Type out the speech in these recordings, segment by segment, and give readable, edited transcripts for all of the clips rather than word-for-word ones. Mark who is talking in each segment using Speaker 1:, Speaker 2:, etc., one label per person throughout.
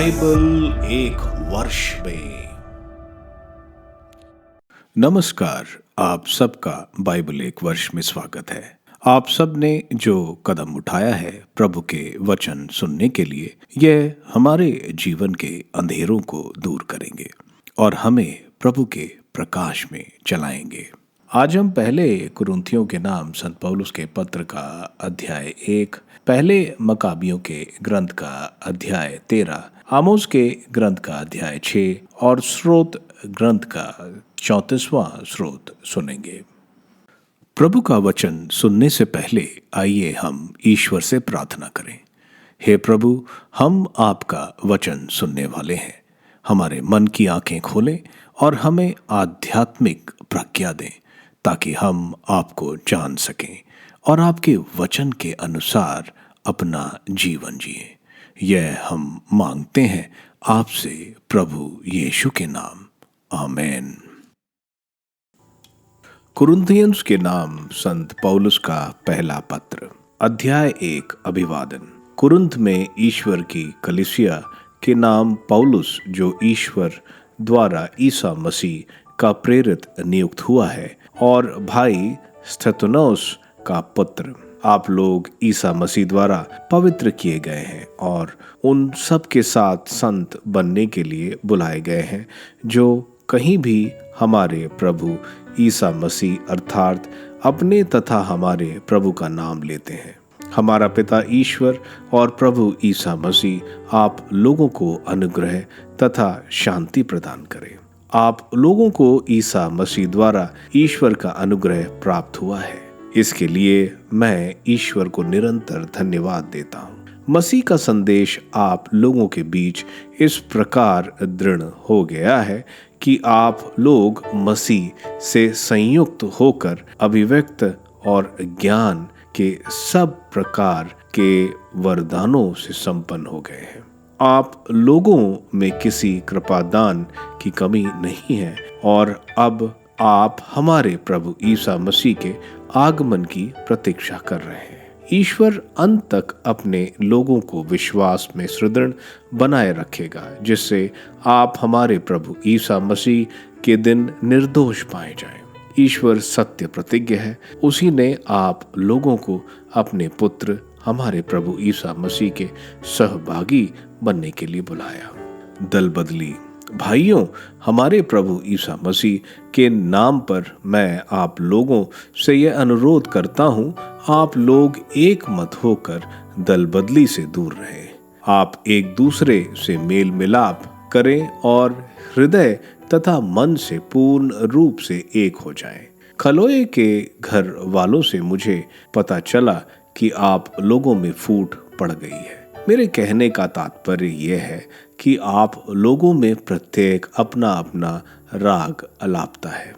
Speaker 1: Bible एक वर्ष में। नमस्कार, आप सबका बाइबल एक वर्ष में स्वागत है। आप सब ने जो कदम उठाया है प्रभु के वचन सुनने के लिए, यह हमारे जीवन के अंधेरों को दूर करेंगे और हमें प्रभु के प्रकाश में चलाएंगे। आज हम पहले कुरिन्थियों के नाम संत पौलुस के पत्र का अध्याय 1, पहले मकाबियों के ग्रंथ का अध्याय 13, आमोस के ग्रंथ का अध्याय 6 और स्रोत ग्रंथ का 34वां स्रोत सुनेंगे। प्रभु का वचन सुनने से पहले आइए हम ईश्वर से प्रार्थना करें। हे प्रभु, हम आपका वचन सुनने वाले हैं। हमारे मन की आंखें खोलें और हमें आध्यात्मिक प्रज्ञा दें ताकि हम आपको जान सकें और आपके वचन के अनुसार अपना जीवन जिएं। यह हम मांगते हैं आपसे प्रभु यीशु के नाम, आमीन। कुरिन्थियंस के नाम संत पौलुस का पहला पत्र, अध्याय 1, अभिवादन। कुरिन्थ में ईश्वर की कलीसिया के नाम पौलुस, जो ईश्वर द्वारा ईसा मसीह का प्रेरित नियुक्त हुआ है, और भाई स्तेफनोस का पुत्र, आप लोग ईसा मसीह द्वारा पवित्र किए गए हैं और उन सब के साथ संत बनने के लिए बुलाए गए हैं जो कहीं भी हमारे प्रभु ईसा मसीह अर्थात अपने तथा हमारे प्रभु का नाम लेते हैं। हमारा पिता ईश्वर और प्रभु ईसा मसीह आप लोगों को अनुग्रह तथा शांति प्रदान करे। आप लोगों को ईसा मसीह द्वारा ईश्वर का अनुग्रह प्राप्त हुआ है, इसके लिए मैं ईश्वर को निरंतर धन्यवाद देता हूँ। मसीह का संदेश आप लोगों के बीच इस प्रकार दृढ़ हो गया है कि आप लोग मसीह से संयुक्त होकर अभिव्यक्त और ज्ञान के सब प्रकार के वरदानों से संपन्न हो गए हैं। आप लोगों में किसी कृपादान की कमी नहीं है और अब आप हमारे प्रभु ईसा मसीह के आगमन की प्रतीक्षा कर रहे हैं। ईश्वर अंत तक अपने लोगों को विश्वास में सुदृढ़ बनाए रखेगा, जिससे आप हमारे प्रभु ईसा मसीह के दिन निर्दोष पाए जाएं। ईश्वर सत्य प्रतिज्ञ है, उसी ने आप लोगों को अपने पुत्र हमारे प्रभु ईसा मसीह के सहभागी बनने के लिए बुलाया। दल बदली भाइयों, हमारे प्रभु ईसा मसीह के नाम पर मैं आप लोगों से यह अनुरोध करता हूँ, आप लोग एक मत होकर दल बदली से दूर रहें। आप एक दूसरे से मेल मिलाप करें और हृदय तथा मन से पूर्ण रूप से एक हो जाएं। खलोए के घर वालों से मुझे पता चला कि आप लोगों में फूट पड़ गई है। मेरे कहने का तात्पर्य यह है कि आप लोगों में प्रत्येक अपना अपना राग अलापता है।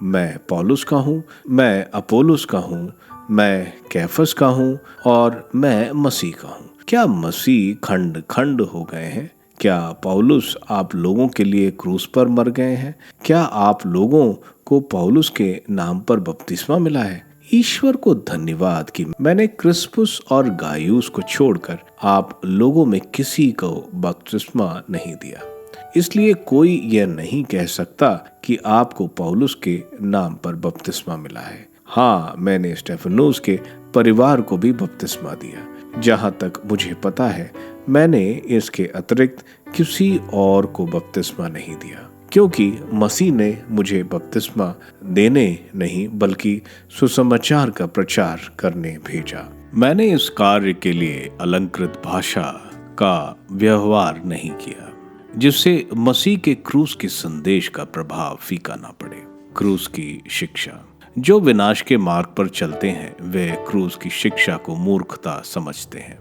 Speaker 1: मैं पौलुस का हूँ, मैं अपोलोस का हूँ, मैं कैफस का हूँ और मैं मसीह का हूँ। क्या मसीह खंड खंड हो गए हैं? क्या पौलुस आप लोगों के लिए क्रूस पर मर गए हैं? क्या आप लोगों को पौलुस के नाम पर बपतिस्मा मिला है? ईश्वर को धन्यवाद कि मैंने क्रिस्पुस और गायुस को छोड़कर आप लोगों में किसी को बपतिस्मा नहीं दिया। इसलिए कोई यह नहीं कह सकता कि आपको पौलुस के नाम पर बपतिस्मा मिला है। हाँ, मैंने स्तेफनोस के परिवार को भी बपतिस्मा दिया। जहाँ तक मुझे पता है, मैंने इसके अतिरिक्त किसी और को बपतिस्मा नहीं दिया, क्योंकि मसीह ने मुझे बपतिस्मा देने नहीं बल्कि सुसमाचार का प्रचार करने भेजा। मैंने इस कार्य के लिए अलंकृत भाषा का व्यवहार नहीं किया, जिससे मसीह के क्रूस के संदेश का प्रभाव फीका ना पड़े। क्रूस की शिक्षा, जो विनाश के मार्ग पर चलते हैं वे क्रूस की शिक्षा को मूर्खता समझते हैं,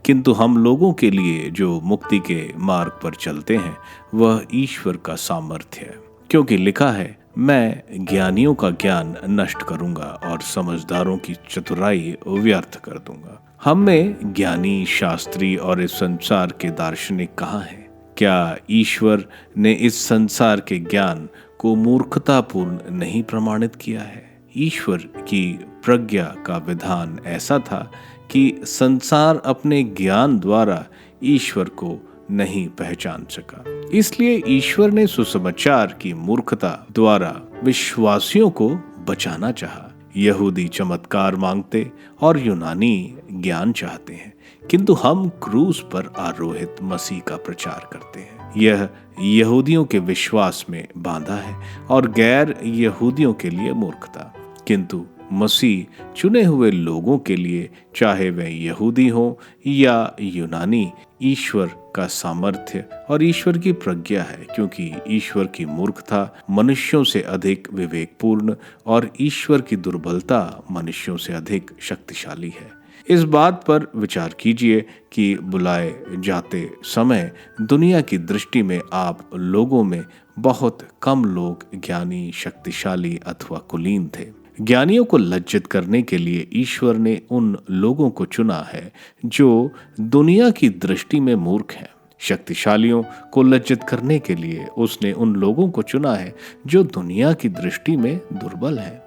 Speaker 1: किंतु हम लोगों के लिए जो मुक्ति के मार्ग पर चलते हैं वह ईश्वर का सामर्थ्य है, क्योंकि लिखा है, मैं ज्ञानियों का ज्ञान नष्ट करूंगा और समझदारों की चतुराई व्यर्थ कर दूंगा। हम में ज्ञानी, शास्त्री और इस संसार के दार्शनिक कहाँ हैं? क्या ईश्वर ने इस संसार के ज्ञान को मूर्खतापूर्ण नहीं प्रमाणित किया है? ईश्वर की प्रज्ञा का विधान ऐसा था कि संसार अपने ज्ञान द्वारा ईश्वर को नहीं पहचान सका। इसलिए ईश्वर ने सुसमाचार की मूर्खता द्वारा विश्वासियों को बचाना चाहा। यहूदी चमत्कार मांगते और यूनानी ज्ञान चाहते हैं, किंतु हम क्रूस पर आरोहित मसीह का प्रचार करते हैं। यह यहूदियों के विश्वास में बांधा है और गैर यहूदियों के लिए मूर्खता, किंतु मसीह चुने हुए लोगों के लिए, चाहे वे यहूदी हो या यूनानी, ईश्वर का सामर्थ्य और ईश्वर की प्रज्ञा है, क्योंकि ईश्वर की मूर्खता मनुष्यों से अधिक विवेकपूर्ण और ईश्वर की दुर्बलता मनुष्यों से अधिक शक्तिशाली है। इस बात पर विचार कीजिए कि बुलाए जाते समय दुनिया की दृष्टि में आप लोगों में बहुत कम लोग ज्ञानी, शक्तिशाली अथवा कुलीन थे। ज्ञानियों को लज्जित करने के लिए ईश्वर ने उन लोगों को चुना है जो दुनिया की दृष्टि में मूर्ख हैं। शक्तिशालियों को लज्जित करने के लिए उसने उन लोगों को चुना है जो दुनिया की दृष्टि में दुर्बल हैं।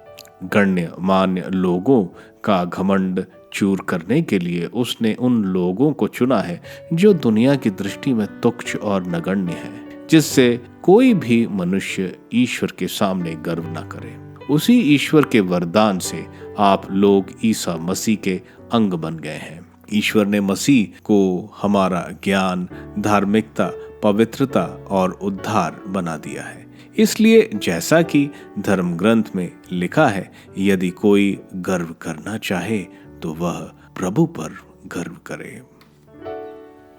Speaker 1: गण्यमान्य लोगों का घमंड चूर करने के लिए उसने उन लोगों को चुना है जो दुनिया की दृष्टि में तुच्छ और नगण्य है, जिससे कोई भी मनुष्य ईश्वर के सामने गर्व न करे। उसी ईश्वर के वरदान से आप लोग ईसा मसीह के अंग बन गए हैं। ईश्वर ने मसीह को हमारा ज्ञान, धार्मिकता, पवित्रता और उद्धार बना दिया है। इसलिए जैसा कि धर्म ग्रंथ में लिखा है, यदि कोई गर्व करना चाहे तो वह प्रभु पर गर्व करे।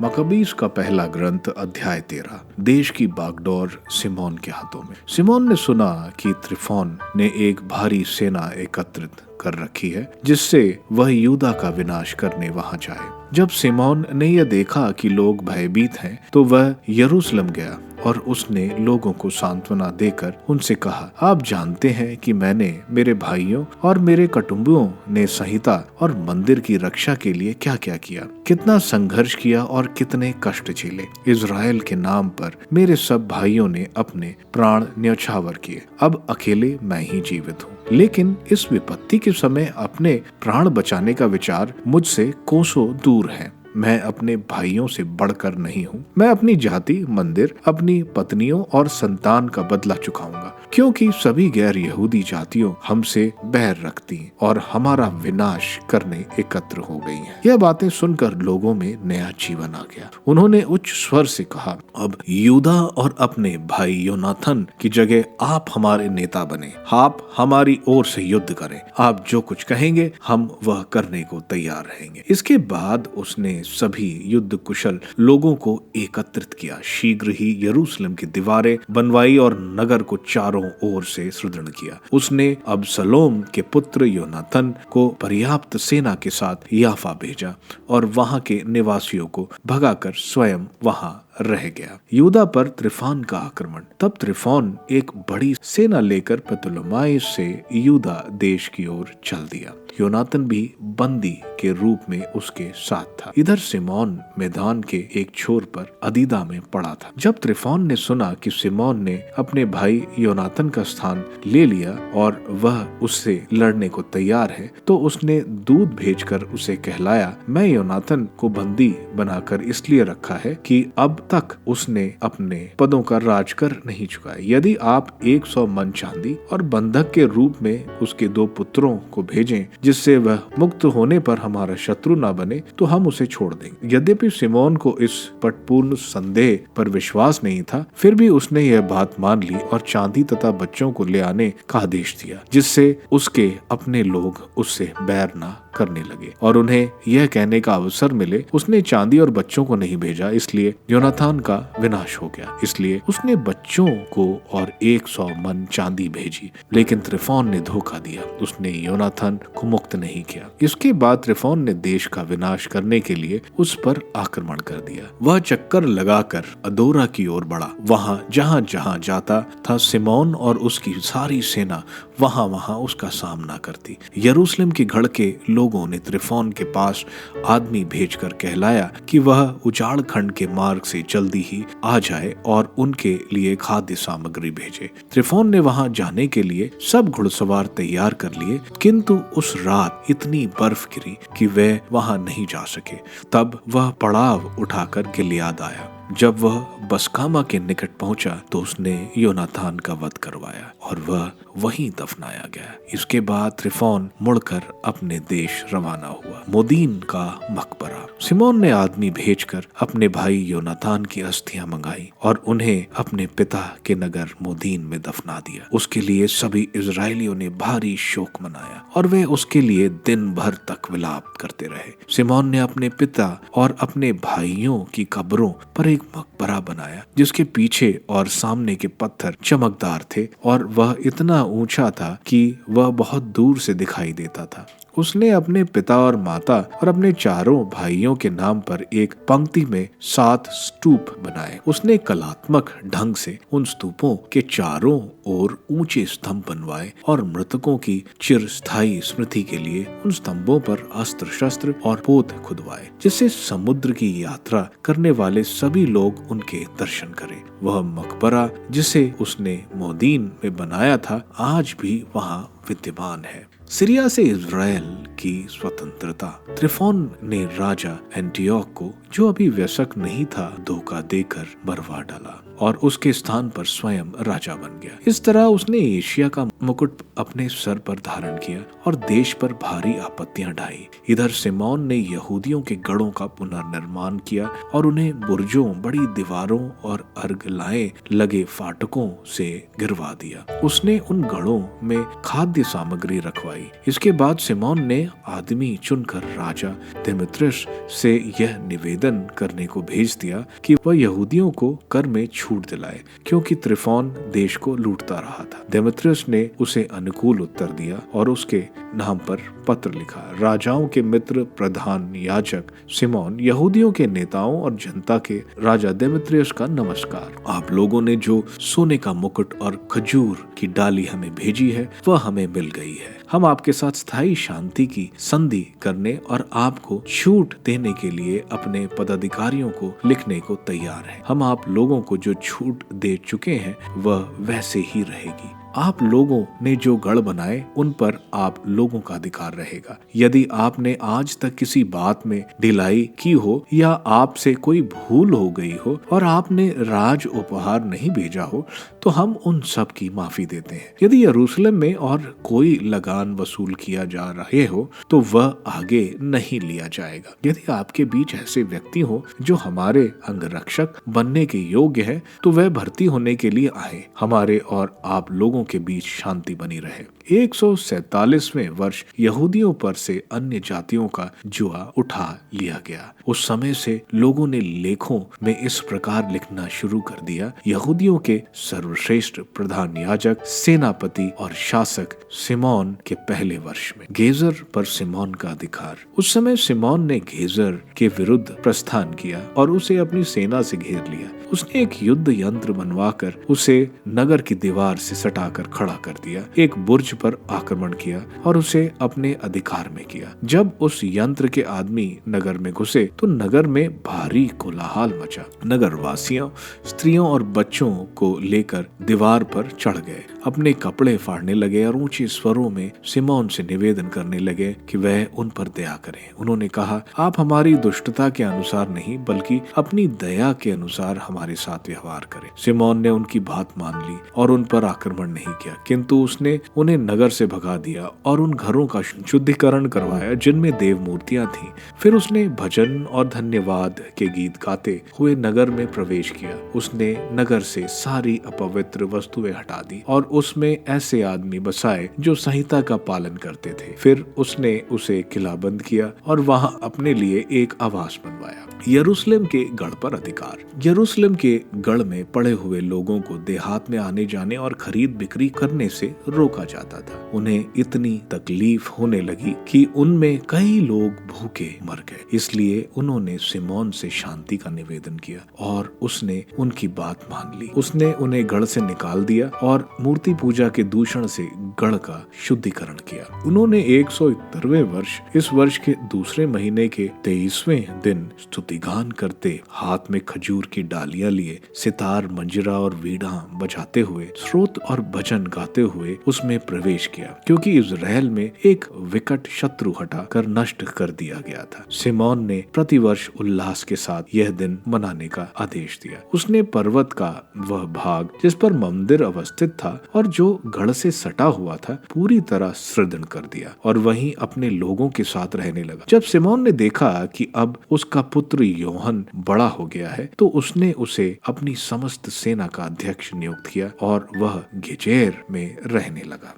Speaker 1: मकबीस का पहला ग्रंथ अध्याय 13। देश की बागडोर सिमोन के हाथों में। सिमोन ने सुना कि त्रिफोन ने एक भारी सेना एकत्रित कर रखी है, जिससे वह यूदा का विनाश करने वहां जाए। जब सिमोन ने यह देखा कि लोग भयभीत हैं, तो वह यरूशलेम गया और उसने लोगों को सांत्वना देकर उनसे कहा, आप जानते हैं कि मैंने मेरे भाइयों और मेरे कुटुंबियों ने संहिता और मंदिर की रक्षा के लिए क्या क्या किया, कितना संघर्ष किया और कितने कष्ट झेले। इज़राइल के नाम पर मेरे सब भाइयों ने अपने प्राण न्यौछावर किए। अब अकेले मैं ही जीवित हूँ, लेकिन इस विपत्ति के समय अपने प्राण बचाने का विचार मुझसे कोसों दूर है। मैं अपने भाइयों से बढ़कर नहीं हूँ। मैं अपनी जाति, मंदिर, अपनी पत्नियों और संतान का बदला चुकाऊंगा, क्योंकि सभी गैर यहूदी जातियों हमसे बैर रखती और हमारा विनाश करने एकत्र हो गई हैं। यह बातें सुनकर लोगों में नया जीवन आ गया। उन्होंने उच्च स्वर से कहा, अब यूदा और अपने भाई योनाथन की जगह आप हमारे नेता बने। आप हमारी ओर से युद्ध करें। आप जो कुछ कहेंगे हम वह करने को तैयार रहेंगे। इसके बाद उसने सभी युद्ध कुशल लोगों को एकत्रित किया। शीघ्र ही यरूशलेम की दीवारें बनवाई और नगर को चारों ओर से सुदृढ़ किया। उसने अबसलोम के पुत्र योनाथन को पर्याप्त सेना के साथ याफा भेजा और वहां के निवासियों को भगाकर स्वयं वहां रह गया। यूदा पर त्रिफोन का आक्रमण। तब त्रिफोन एक बड़ी सेना लेकर पतुलमाई से यूदा देश की ओर चल दिया। योनाथन भी बंदी के रूप में उसके साथ था। इधर सिमोन मैदान के एक छोर पर अदीदा में पड़ा था। जब त्रिफोन ने सुना कि सिमोन ने अपने भाई योनाथन का स्थान ले लिया और वह उससे लड़ने को तैयार है, तो उसने दूत भेजकर उसे कहलाया, मैं योनाथन को बंदी बनाकर इसलिए रखा है कि अब तक उसने अपने पदों का राज कर नहीं चुका है। यदि आप 100 मन चांदी और बंधक के रूप में उसके 2 पुत्रों को भेजें, जिससे वह मुक्त होने पर हमारा शत्रु न बने, तो हम उसे छोड़ देंगे। यद्यपि सिमोन को इस पटपूर्ण संदेह पर विश्वास नहीं था, फिर भी उसने यह बात मान ली और चांदी तथा बच्चों को ले आने का आदेश दिया, जिससे उसके अपने लोग उससे बैर न करने लगे और उन्हें यह कहने का अवसर मिले, उसने चांदी और बच्चों को नहीं भेजा, इसलिए योनाथन का विनाश हो गया। इसलिए उसने बच्चों को और 100 मन चांदी भेजी, लेकिन त्रिफोन ने धोखा दिया। उसने योनाथन को मुक्त नहीं किया। इसके बाद त्रिफोन ने देश का विनाश करने के लिए उस पर आक्रमण कर दिया। वह चक्कर लगाकर अदोरा की ओर बढ़ा। वहां जहां जहां जाता था, सिमोन और उसकी सारी सेना वहां वहां उसका सामना करती। यरूशलेम के गढ़ के लोगों ने त्रिफोन के पास आदमी भेजकर कहलाया कि वह उजाड़ खंड के मार्ग से जल्दी ही आ जाए और उनके लिए खाद्य सामग्री भेजे। त्रिफोन ने वहां जाने के लिए सब घुड़सवार तैयार कर लिए, किंतु उस रात इतनी बर्फ गिरी कि वे वहां नहीं जा सके। तब वह पड़ाव उठाकर गिलियाद आया। जब वह बसकामा के निकट पहुंचा तो उसने योनातान का वध करवाया और वह वहीं दफनाया गया। इसके बाद त्रिफोन मुड़कर अपने देश रवाना हुआ। मोदीन का मकबरा। सिमोन ने आदमी भेजकर अपने भाई योनातान की अस्थियां मंगाई और उन्हें अपने पिता के नगर मोदीन में दफना दिया। उसके लिए सभी इजरायलियों ने भारी शोक मनाया और वे उसके लिए दिन भर तक विलाप करते रहे। सिमोन ने अपने पिता और अपने भाइयों की कब्रों पर एक मकबरा बनाया जिसके पीछे और सामने के पत्थर चमकदार थे और वह इतना ऊंचा था कि वह बहुत दूर से दिखाई देता था। उसने अपने पिता और माता और अपने चारों भाइयों के नाम पर एक पंक्ति में 7 स्तूप बनाए। उसने कलात्मक ढंग से उन स्तूपों के चारों ओर ऊंचे स्तंभ बनवाए और मृतकों की चिरस्थायी स्मृति के लिए उन स्तंभों पर अस्त्र शस्त्र और पोत खुदवाए, जिससे समुद्र की यात्रा करने वाले सभी लोग उनके दर्शन करें। वह मकबरा जिसे उसने मोदीन में बनाया था आज भी वहां विद्यमान है। सीरिया से इज़राइल की स्वतंत्रता। त्रिफोन ने राजा एंटियोक को, जो अभी वयस्क नहीं था, धोखा देकर मरवा डाला और उसके स्थान पर स्वयं राजा बन गया। इस तरह उसने एशिया का मुकुट अपने सर पर धारण किया और देश पर भारी आपत्तियां ढाई। इधर सिमोन ने यहूदियों के गढ़ों का पुनर्निर्माण किया और उन्हें बुर्जों, बड़ी दीवारों और अर्गलाएं लगे फाटकों से गिरवा दिया। उसने उन गढ़ों में खाद्य सामग्री रखवाई। इसके बाद सिमोन ने आदमी चुनकर राजा देमेत्रियस से यह निवेदन करने को भेज दिया कि वह यहूदियों को कर में छूट दिलाए, क्योंकि त्रिफोन देश को लूटता रहा था। देमेत्रियस ने उसे अनुकूल उत्तर दिया और उसके नाम पर पत्र लिखा। राजाओं के मित्र प्रधान याजक सिमोन, यहूदियों के नेताओं और जनता के राजा देमेत्रियस का नमस्कार। आप लोगों ने जो सोने का मुकुट और खजूर की डाली हमें भेजी है वह हमें मिल गई है। हम आपके साथ स्थायी शांति की संधि करने और आपको छूट देने के लिए अपने पदाधिकारियों को लिखने को तैयार हैं। हम आप लोगों को जो छूट दे चुके हैं वह वैसे ही रहेगी। आप लोगों ने जो गढ़ बनाए उन पर आप लोगों का अधिकार रहेगा। यदि आपने आज तक किसी बात में ढिलाई की हो या आपसे कोई भूल हो गई हो और आपने राज उपहार नहीं भेजा हो तो हम उन सब की माफी देते हैं। यदि यरूशलेम में और कोई लगान वसूल किया जा रहे हो तो वह आगे नहीं लिया जाएगा। यदि आपके बीच ऐसे व्यक्ति हो जो हमारे अंगरक्षक बनने के योग्य है तो वह भर्ती होने के लिए आए। हमारे और आप लोगों के बीच शांति बनी रहे। 147वें वर्ष यहूदियों पर से अन्य जातियों का जुआ उठा लिया गया। उस समय से लोगों ने लेखों में इस प्रकार लिखना शुरू कर दिया। यहूदियों के सर्वश्रेष्ठ प्रधान याजक, सेनापति और शासक सिमोन के पहले वर्ष में। गेजर पर सिमोन का अधिकार। उस समय सिमोन ने गेजर के विरुद्ध प्रस्थान किया और उसे अपनी सेना से घेर लिया। उसने एक युद्ध यंत्र बनवाकर उसे नगर की दीवार से सटाकर खड़ा कर दिया, एक बुर्ज पर आक्रमण किया और उसे अपने अधिकार में किया। जब उस यंत्र के आदमी नगर में घुसे तो नगर में भारी कोलाहल मचा। नगर वासियों, स्त्रियों और बच्चों को लेकर दीवार पर चढ़ गए, अपने कपड़े फाड़ने लगे और ऊंचे स्वरों में सिमोन से निवेदन करने लगे कि वह उन पर दया करें। उन्होंने कहा, आप हमारी दुष्टता के अनुसार नहीं बल्कि अपनी दया के अनुसार हमारे साथ व्यवहार करें। सिमोन ने उनकी बात मान ली और उन पर आक्रमण नहीं किया, किंतु उसने उन्हें नगर से भगा दिया और उन घरों का शुद्धिकरण करवाया जिनमें देव मूर्तियां थीं। फिर उसने भजन और धन्यवाद के गीत गाते हुए नगर में प्रवेश किया। उसने नगर से सारी अपवित्र वस्तुएं हटा दी और उसमें ऐसे आदमी बसाए जो संहिता का पालन करते थे। फिर उसने उसे किलाबंद किया और वहां अपने लिए एक आवास बनवाया। यरूशलेम के गढ़ पर अधिकार। यरूशलेम के गढ़ में पड़े हुए लोगों को देहात में आने जाने और खरीद बिक्री करने से रोका जाता था। उन्हें इतनी तकलीफ होने लगी कि उनमें कई लोग भूखे मर गए। इसलिए उन्होंने सिमोन से शांति का निवेदन किया और उसने उनकी बात मान ली। उसने उन्हें गढ़ से निकाल दिया और मूर्ति पूजा के दूषण से गढ़ का शुद्धिकरण किया। उन्होंने 171वें वर्ष, इस वर्ष के दूसरे महीने के 23वें दिन स्तुतिगान करते, हाथ में खजूर की डालियां लिए, सितार, मंजीरा और वीणा बजाते हुए, स्रोत और भजन गाते हुए उसमें प्रवेश प्रवेश किया, क्योंकि इज़राइल में एक विकट शत्रु हटाकर नष्ट कर दिया गया था। सिमोन ने प्रतिवर्ष उल्लास के साथ यह दिन मनाने का आदेश दिया। उसने पर्वत का वह भाग जिस पर मंदिर अवस्थित था और जो गढ़ से सटा हुआ था पूरी तरह सृजन कर दिया और वहीं अपने लोगों के साथ रहने लगा। जब सिमोन ने देखा कि अब उसका पुत्र योहन बड़ा हो गया है तो उसने उसे अपनी समस्त सेना का अध्यक्ष नियुक्त किया और वह गेजेर में रहने लगा।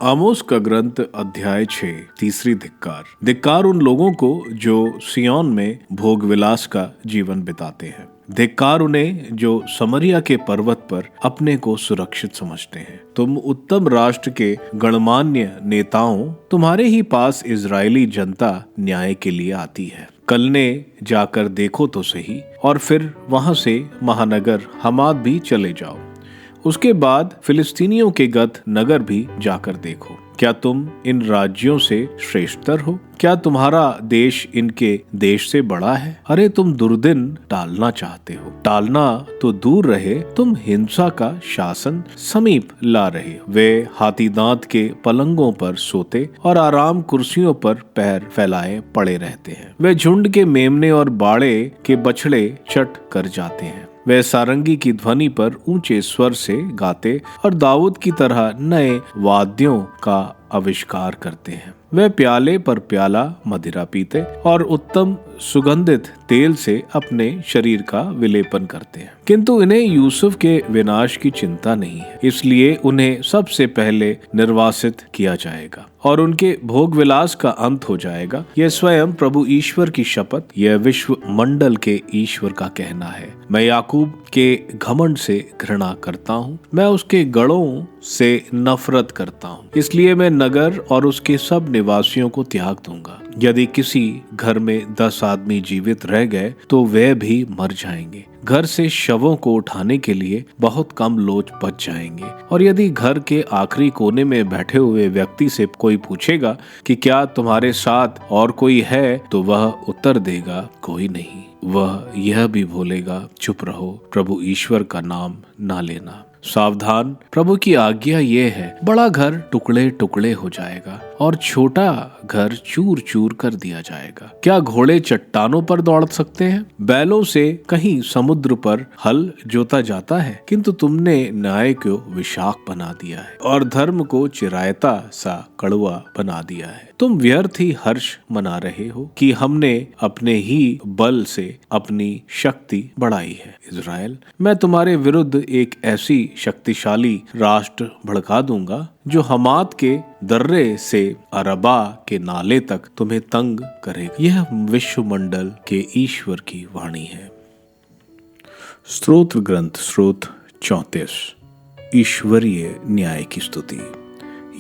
Speaker 1: आमोस का ग्रंथ अध्याय 6 तीसरी धिक्कार। धिक्कार उन लोगों को जो सिय्योन में भोग विलास का जीवन बिताते हैं। धिक्कार उन्हें जो समरिया के पर्वत पर अपने को सुरक्षित समझते हैं। तुम उत्तम राष्ट्र के गणमान्य नेताओं, तुम्हारे ही पास इजरायली जनता न्याय के लिए आती है। कलने जाकर देखो तो सही, और फिर वहां से महानगर हमाद भी चले जाओ। उसके बाद फिलिस्तीनियों के गत नगर भी जाकर देखो। क्या तुम इन राज्यों से श्रेष्ठतर हो? क्या तुम्हारा देश इनके देश से बड़ा है? अरे तुम दुर्दिन टालना चाहते हो। टालना तो दूर रहे, तुम हिंसा का शासन समीप ला रहे हो। वे हाथी दांत के पलंगों पर सोते और आराम कुर्सियों पर पैर फैलाए पड़े रहते हैं। वे झुंड के मेमने और बाड़े के बछड़े चट कर जाते हैं। वे सारंगी की ध्वनि पर ऊंचे स्वर से गाते और दाऊद की तरह नए वाद्यों का आविष्कार करते हैं। वे प्याले पर प्याला मदिरा पीते और उत्तम सुगंधित तेल से अपने शरीर का विलेपन करते हैं, किंतु इन्हें यूसुफ के विनाश की चिंता नहीं है। इसलिए उन्हें सबसे पहले निर्वासित किया जाएगा और उनके भोग विलास का अंत हो जाएगा। यह स्वयं प्रभु ईश्वर की शपथ, यह विश्व मंडल के ईश्वर का कहना है। मैं याकूब के घमंड से घृणा करता हूँ, मैं उसके गढ़ों से नफरत करता हूँ। इसलिए मैं नगर और उसके सब निवासियों को त्याग दूंगा। यदि किसी घर में 10 आदमी जीवित रह गए तो वे भी मर जाएंगे। घर से शवों को उठाने के लिए बहुत कम लोग बच जाएंगे। और यदि घर के आखिरी कोने में बैठे हुए व्यक्ति से कोई पूछेगा कि क्या तुम्हारे साथ और कोई है, तो वह उत्तर देगा, कोई नहीं। वह यह भी बोलेगा, चुप रहो, प्रभु ईश्वर का नाम ना लेना। सावधान, प्रभु की आज्ञा ये है, बड़ा घर टुकड़े टुकड़े हो जाएगा और छोटा घर चूर चूर कर दिया जाएगा। क्या घोड़े चट्टानों पर दौड़ सकते हैं? बैलों से कहीं समुद्र पर हल जोता जाता है, किंतु तुमने न्याय को विषाक्त बना दिया है और धर्म को चिरायता सा कड़वा बना दिया है। तुम व्यर्थ ही हर्ष मना रहे हो कि हमने अपने ही बल से अपनी शक्ति बढ़ाई है। इज़राइल, मैं तुम्हारे विरुद्ध एक ऐसी शक्तिशाली राष्ट्र भड़का दूंगा जो हमात के दर्रे से अरबा के नाले तक तुम्हें तंग करेगा। यह विश्व मंडल के ईश्वर की वाणी है। स्तोत्र ग्रंथ स्रोत 34 ईश्वरीय न्याय की स्तुति।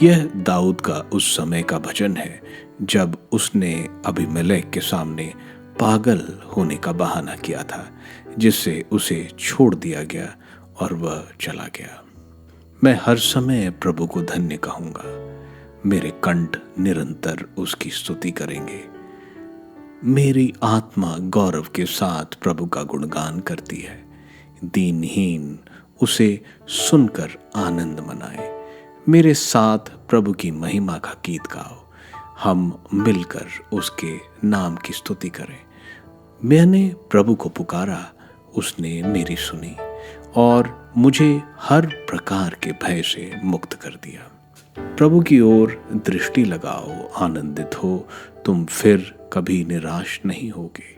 Speaker 1: यह दाऊद का उस समय का भजन है जब उसने अबीमेलेक के सामने पागल होने का बहाना किया था, जिससे उसे छोड़ दिया गया और वह चला गया। मैं हर समय प्रभु को धन्य कहूंगा, मेरे कंठ निरंतर उसकी स्तुति करेंगे। मेरी आत्मा गौरव के साथ प्रभु का गुणगान करती है। दीनहीन उसे सुनकर आनंद मनाए। मेरे साथ प्रभु की महिमा का गीत गाओ। हम मिलकर उसके नाम की स्तुति करें। मैंने प्रभु को पुकारा, उसने मेरी सुनी और मुझे हर प्रकार के भय से मुक्त कर दिया। प्रभु की ओर दृष्टि लगाओ, आनंदित हो, तुम फिर कभी निराश नहीं होगे।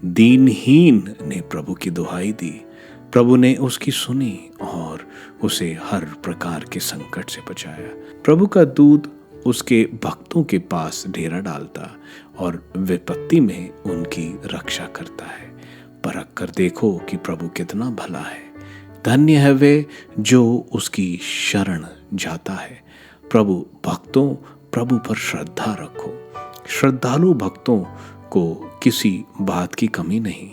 Speaker 1: दीनहीन ने प्रभु की दुहाई दी, प्रभु ने उसकी सुनी और उसे हर प्रकार के संकट से बचाया। प्रभु का दूत उसके भक्तों के पास डेरा डालता और विपत्ति में उनकी रक्षा करता है। परख कर देखो कि प्रभु कितना भला है। धन्य है वे जो उसकी शरण जाता है। प्रभु पर श्रद्धा रखो। श्रद्धालु भक्तों को किसी बात की कमी नहीं।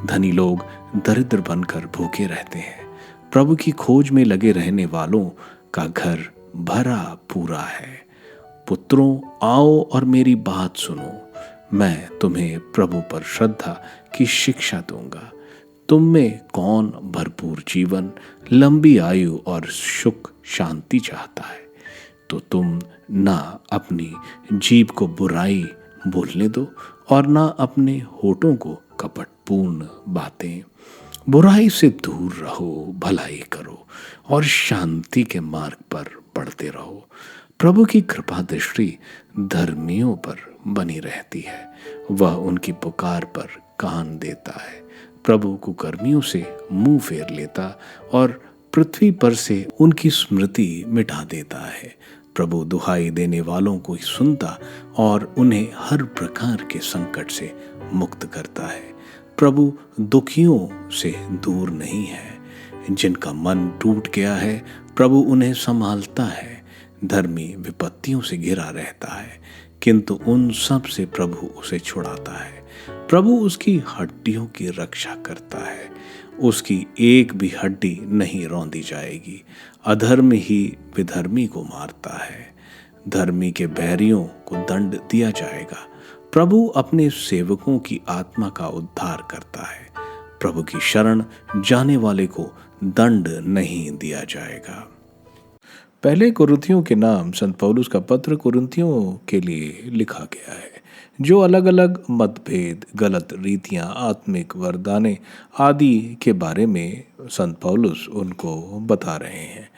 Speaker 1: धनी लोग दरिद्र बनकर भूखे रहते हैं। प्रभु की खोज में लगे रहने वालों का घर भरा पूरा है। पुत्रों, आओ और मेरी बात सुनो। मैं तुम्हें प्रभु पर श्रद्धा की शिक्षा दूंगा। तुम में कौन भरपूर जीवन, लंबी आयु और सुख शांति चाहता है? तो तुम ना अपनी जीभ को बुराई बोलने दो और ना अपने होठों को कपटपूर्ण बातें। बुराई से दूर रहो, भलाई करो और शांति के मार्ग पर बढ़ते रहो। प्रभु की कृपा दृष्टि धर्मियों पर बनी रहती है, वह उनकी पुकार पर कान देता है। प्रभु कुकर्मियों से मुंह फेर लेता और पृथ्वी पर से उनकी स्मृति मिटा देता है। प्रभु दुहाई देने वालों को सुनता और उन्हें हर प्रकार के संकट से मुक्त करता है। प्रभु दुखियों से दूर नहीं है, जिनका मन टूट गया है प्रभु उन्हें संभालता है। धर्मी विपत्तियों से घिरा रहता है, किंतु उन सब से प्रभु उसे छुड़ाता है। प्रभु उसकी हड्डियों की रक्षा करता है, उसकी एक भी हड्डी नहीं रौंदी जाएगी। अधर्म ही विधर्मी को मारता है, धर्मी के बैरियों को दंड दिया जाएगा। प्रभु अपने सेवकों की आत्मा का उद्धार करता है, प्रभु की शरण जाने वाले को दंड नहीं दिया जाएगा। पहले कुरिन्थियों के नाम संत पौलुस का पत्र कुरिन्थियों के लिए लिखा गया है, जो अलग अलग मतभेद, गलत रीतियां, आत्मिक वरदाने आदि के बारे में संत पौलुस उनको बता रहे हैं।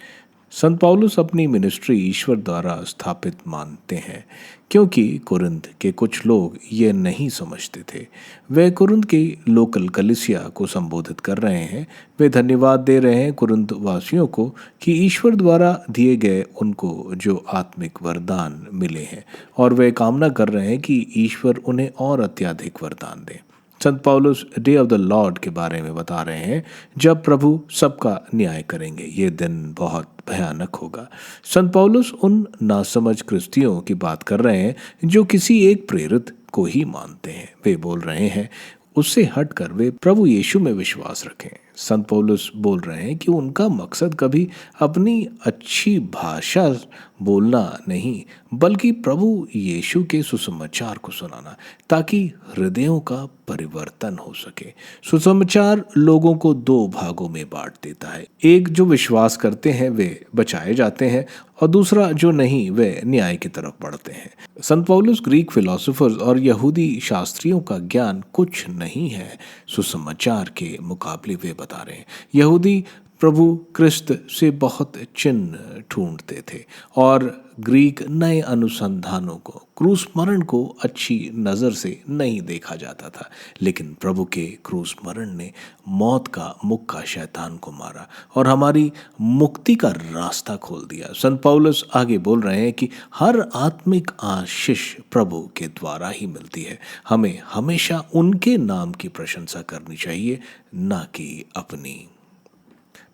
Speaker 1: संत पौलुस अपनी मिनिस्ट्री ईश्वर द्वारा स्थापित मानते हैं, क्योंकि कुरिन्थ के कुछ लोग ये नहीं समझते थे। वे कुरिन्थ की लोकल कलीसिया को संबोधित कर रहे हैं। वे धन्यवाद दे रहे हैं कुरिन्थ वासियों को कि ईश्वर द्वारा दिए गए उनको जो आत्मिक वरदान मिले हैं, और वे कामना कर रहे हैं कि ईश्वर उन्हें और अत्यधिक वरदान दे। संत पौलुस डे ऑफ द लॉर्ड के बारे में बता रहे हैं, जब प्रभु सबका न्याय करेंगे। ये दिन बहुत भयानक होगा। संत पौलुस उन नासमझ क्रिस्तियों की बात कर रहे हैं जो किसी एक प्रेरित को ही मानते हैं। वे बोल रहे हैं उससे हटकर वे प्रभु यीशु में विश्वास रखें। संत पौलुस बोल रहे हैं कि उनका मकसद कभी अपनी अच्छी भाषा बोलना नहीं, बल्कि प्रभु यीशु के सुसमाचार को सुनाना, ताकि हृदयों का परिवर्तन हो सके। सुसमाचार लोगों को दो भागों में बांट देता है। एक जो विश्वास करते हैं वे बचाए जाते हैं, और दूसरा जो नहीं वे न्याय की तरफ बढ़ते हैं। संत पौलुस ग्रीक फिलोसोफर्स और यहूदी शास्त्रियों का ज्ञान कुछ नहीं है सुसमाचार के मुकाबले, वे बता रहे हैं। यहूदी प्रभु क्रिस्त से बहुत चिन्ह ढूंढते थे और ग्रीक नए अनुसंधानों को, क्रूस मरण को अच्छी नज़र से नहीं देखा जाता था। लेकिन प्रभु के क्रूस मरण ने मौत का मुक्का शैतान को मारा और हमारी मुक्ति का रास्ता खोल दिया। संत पौलुस आगे बोल रहे हैं कि हर आत्मिक आशीष प्रभु के द्वारा ही मिलती है। हमें हमेशा उनके नाम की प्रशंसा करनी चाहिए, ना कि अपनी।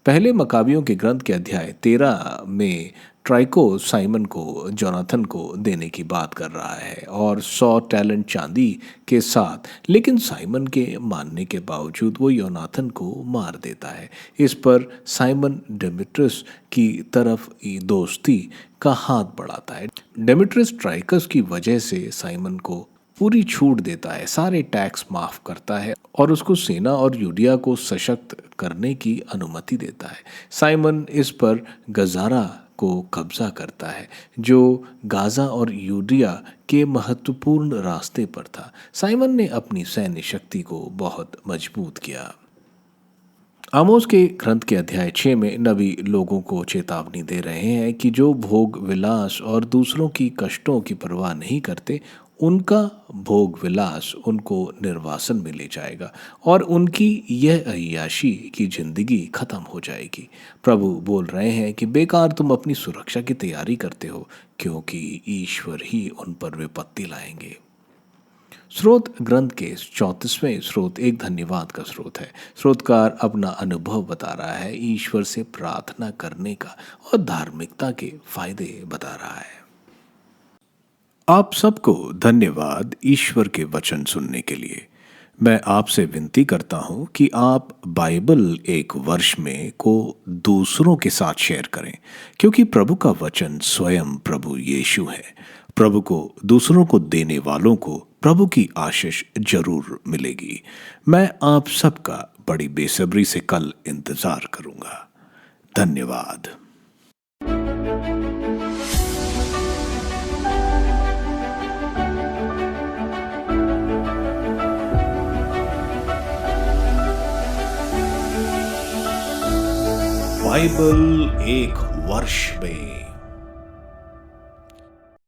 Speaker 1: पहले मकाबियों के ग्रंथ के अध्याय 13 में ट्राइको साइमन को जोनाथन को देने की बात कर रहा है और 100 टैलेंट चांदी के साथ, लेकिन साइमन के मानने के बावजूद वो योनाथन को मार देता है। इस पर साइमन डेमेट्रियस की तरफ दोस्ती का हाथ बढ़ाता है। डेमेट्रियस ट्राइकस की वजह से साइमन को पूरी छूट देता है, सारे टैक्स माफ करता है और उसको सेना और यूडिया को सशक्त करने की अनुमति देता है। साइमन इस पर गजारा को कब्जा करता है, जो गाजा और यूडिया के महत्वपूर्ण रास्ते पर था। साइमन ने अपनी सैन्य शक्ति को बहुत मजबूत किया। आमोस के ग्रंथ के अध्याय 6 में नबी लोगों को चेतावनी दे रहे हैं कि जो भोग विलास और दूसरों की कष्टों की परवाह नहीं करते, उनका भोग विलास उनको निर्वासन में ले जाएगा और उनकी यह अय्याशी की जिंदगी खत्म हो जाएगी। प्रभु बोल रहे हैं कि बेकार तुम अपनी सुरक्षा की तैयारी करते हो, क्योंकि ईश्वर ही उन पर विपत्ति लाएंगे। स्रोत ग्रंथ के 34वें स्रोत एक धन्यवाद का स्रोत है। स्रोतकार अपना अनुभव बता रहा है, ईश्वर से प्रार्थना करने का और धार्मिकता के फायदे बता रहा है। आप सबको धन्यवाद ईश्वर के वचन सुनने के लिए। मैं आपसे विनती करता हूं कि आप बाइबल एक वर्ष में को दूसरों के साथ शेयर करें, क्योंकि प्रभु का वचन स्वयं प्रभु यीशु है। प्रभु को दूसरों को देने वालों को प्रभु की आशीष जरूर मिलेगी। मैं आप सबका बड़ी बेसब्री से कल इंतजार करूंगा। धन्यवाद। बाइबल एक वर्ष में।